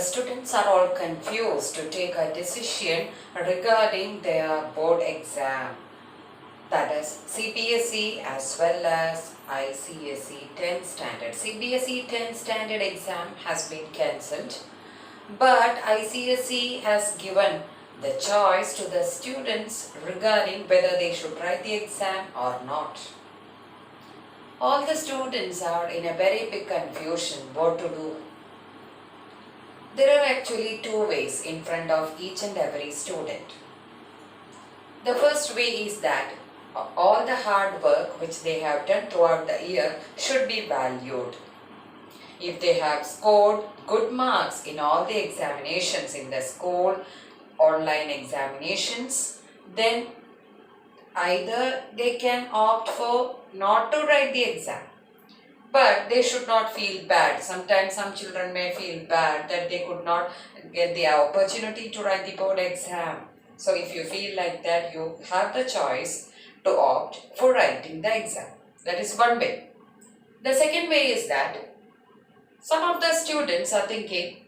The students are all confused to take a decision regarding their board exam, that is CBSE as well as ICSE 10 standard. CBSE 10 standard exam has been cancelled, but ICSE has given the choice to the students regarding whether they should write the exam or not. All the students are in a very big confusion what to do. There are actually two ways in front of each and every student. The first way is that all the hard work which they have done throughout the year should be valued. If they have scored good marks in all the examinations in the school, online examinations, then either they can opt for not to write the exam. But they should not feel bad. Sometimes some children may feel bad that they could not get the opportunity to write the board exam. So if you feel like that, you have the choice to opt for writing the exam. That is one way. The second way is that some of the students are thinking,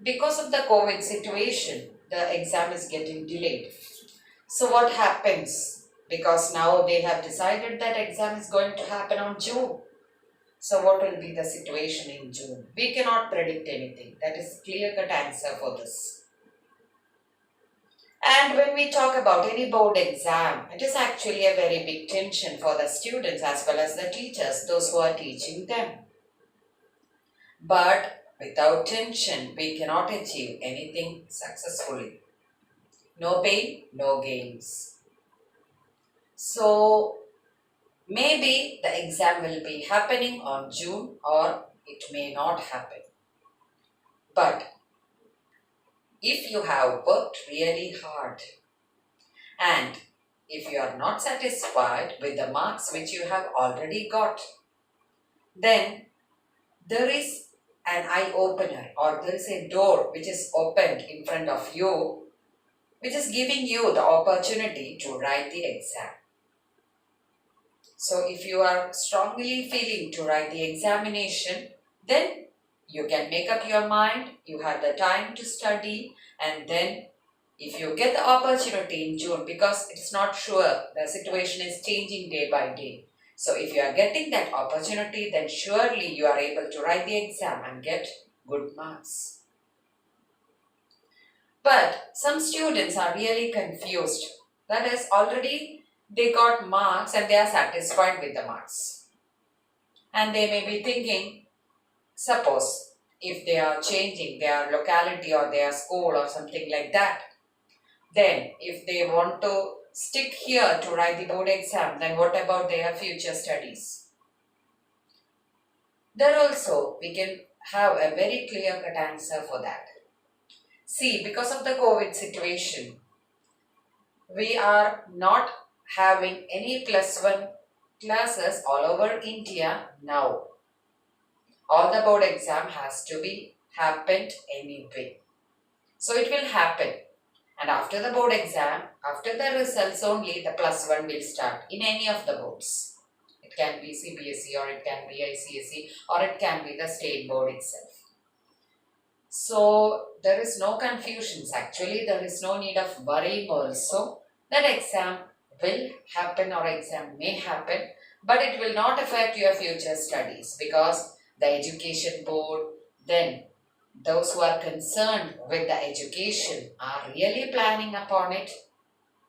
because of the COVID situation, the exam is getting delayed. So what happens? Because now they have decided that exam is going to happen on June. So what will be the situation in June? We cannot predict anything. That is clear-cut answer for this. And when we talk about any board exam, it is actually a very big tension for the students as well as the teachers, those who are teaching them. But without tension, we cannot achieve anything successfully. No pain, no gains. So maybe the exam will be happening on June or it may not happen. But if you have worked really hard and if you are not satisfied with the marks which you have already got, then there is an eye-opener or there is a door which is opened in front of you which is giving you the opportunity to write the exam. So if you are strongly feeling to write the examination, then you can make up your mind, you have the time to study, and then if you get the opportunity in June, because it's not sure, the situation is changing day by day. So if you are getting that opportunity, then surely you are able to write the exam and get good marks. But some students are really confused. That is, already they got marks and they are satisfied with the marks. And they may be thinking, suppose if they are changing their locality or their school or something like that, then if they want to stick here to write the board exam, then what about their future studies? There also we can have a very clear-cut answer for that. See, because of the COVID situation, we are not having any +1 classes all over India now. All the board exam has to be happened anyway. So it will happen. And after the board exam, after the results only, the +1 will start in any of the boards. It can be CBSE or it can be ICSE or it can be the state board itself. So there is no confusions. Actually, there is no need of worrying also. That exam will happen or exam may happen, but it will not affect your future studies because the education board, then those who are concerned with the education are really planning upon it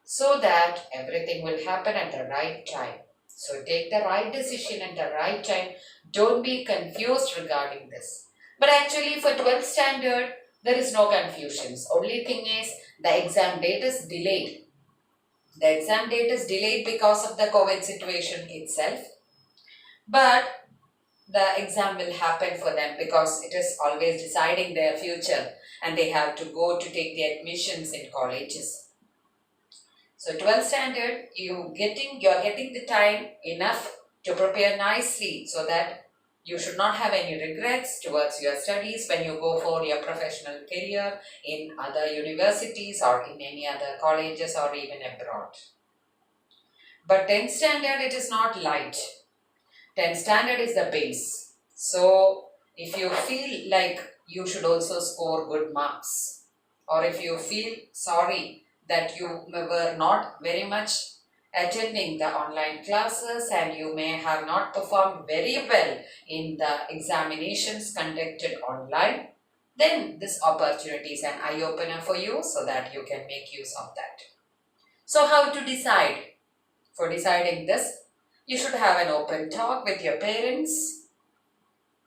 so that everything will happen at the right time. So take the right decision at the right time. Don't be confused regarding this. But actually for 12th standard, there is no confusions. Only thing is the exam date is delayed. The exam date is delayed because of the COVID situation itself. But the exam will happen for them because it is always deciding their future and they have to go to take the admissions in colleges. So 12th standard, you are getting the time enough to prepare nicely so that you should not have any regrets towards your studies when you go for your professional career in other universities or in any other colleges or even abroad. But 10th standard, it is not light. 10th standard is the base. So if you feel like you should also score good marks. Or if you feel sorry that you were not very much attending the online classes and you may have not performed very well in the examinations conducted online, then this opportunity is an eye-opener for you so that you can make use of that. So how to decide? For deciding this, you should have an open talk with your parents.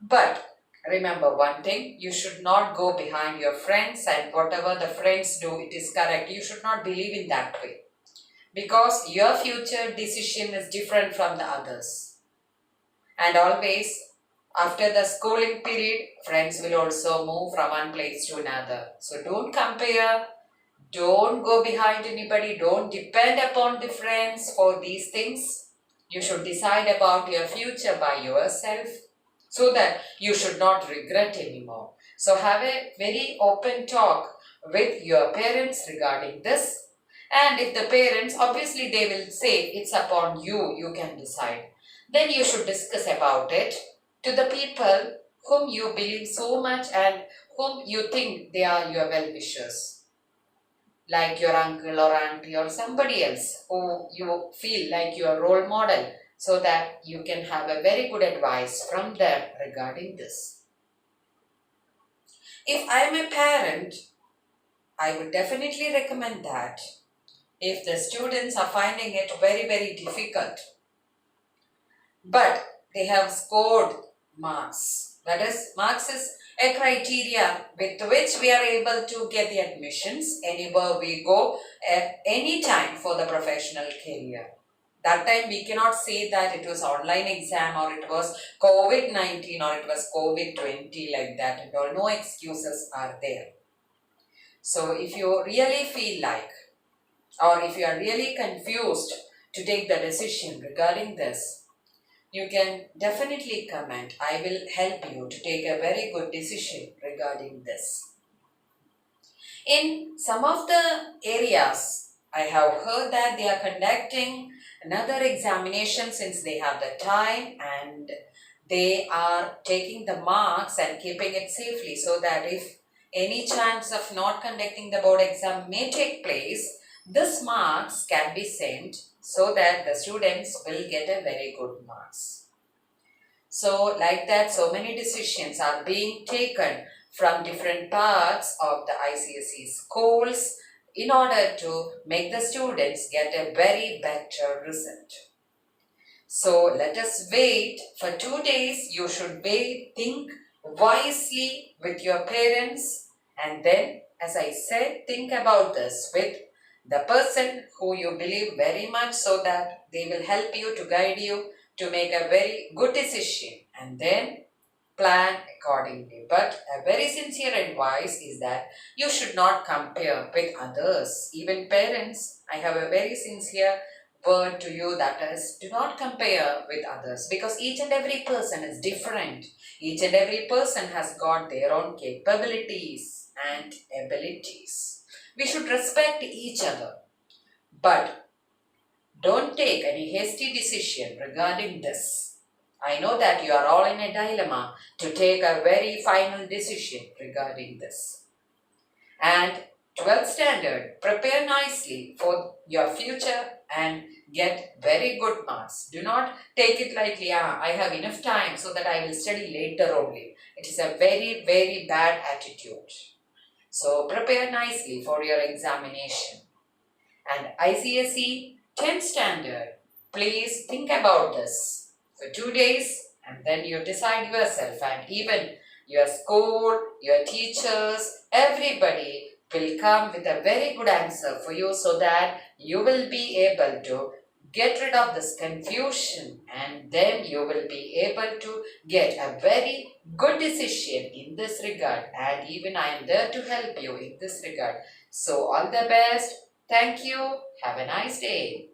But remember one thing, you should not go behind your friends and whatever the friends do, it is correct. You should not believe in that way. Because your future decision is different from the others. And always, after the schooling period, friends will also move from one place to another. So don't compare. Don't go behind anybody. Don't depend upon the friends for these things. You should decide about your future by yourself so that you should not regret anymore. So have a very open talk with your parents regarding this. And if the parents, obviously they will say it's upon you, you can decide. Then you should discuss about it to the people whom you believe so much and whom you think they are your well-wishers. Like your uncle or auntie or somebody else who you feel like your role model, so that you can have a very good advice from them regarding this. If I am a parent, I would definitely recommend that if the students are finding it very, very difficult, but they have scored marks. That is, marks is a criteria with which we are able to get the admissions anywhere we go at any time for the professional career. That time we cannot say that it was online exam or it was COVID-19 or it was COVID-20 like that and all. No excuses are there. So if you really feel like, or if you are really confused to take the decision regarding this, you can definitely comment. I will help you to take a very good decision regarding this. In some of the areas, I have heard that they are conducting another examination since they have the time and they are taking the marks and keeping it safely so that if any chance of not conducting the board exam may take place, this marks can be sent so that the students will get a very good marks. So like that, so many decisions are being taken from different parts of the ICSE schools in order to make the students get a very better result. So let us wait for 2 days. You should wait, think wisely with your parents, and then, as I said, think about this with the person who you believe very much so that they will help you to guide you to make a very good decision and then plan accordingly. But a very sincere advice is that you should not compare with others. Even parents, I have a very sincere word to you, that is, do not compare with others, because each and every person is different. Each and every person has got their own capabilities and abilities. We should respect each other, but don't take any hasty decision regarding this. I know that you are all in a dilemma to take a very final decision regarding this. And 12th standard, prepare nicely for your future and get very good marks. Do not take it lightly, I have enough time so that I will study later only. It is a very, very bad attitude. So prepare nicely for your examination. And ICSE 10th standard, please think about this for 2 days and then you decide yourself, and even your school, your teachers, everybody will come with a very good answer for you so that you will be able to get rid of this confusion and then you will be able to get a very good decision in this regard, and even I am there to help you in this regard. So all the best. Thank you. Have a nice day.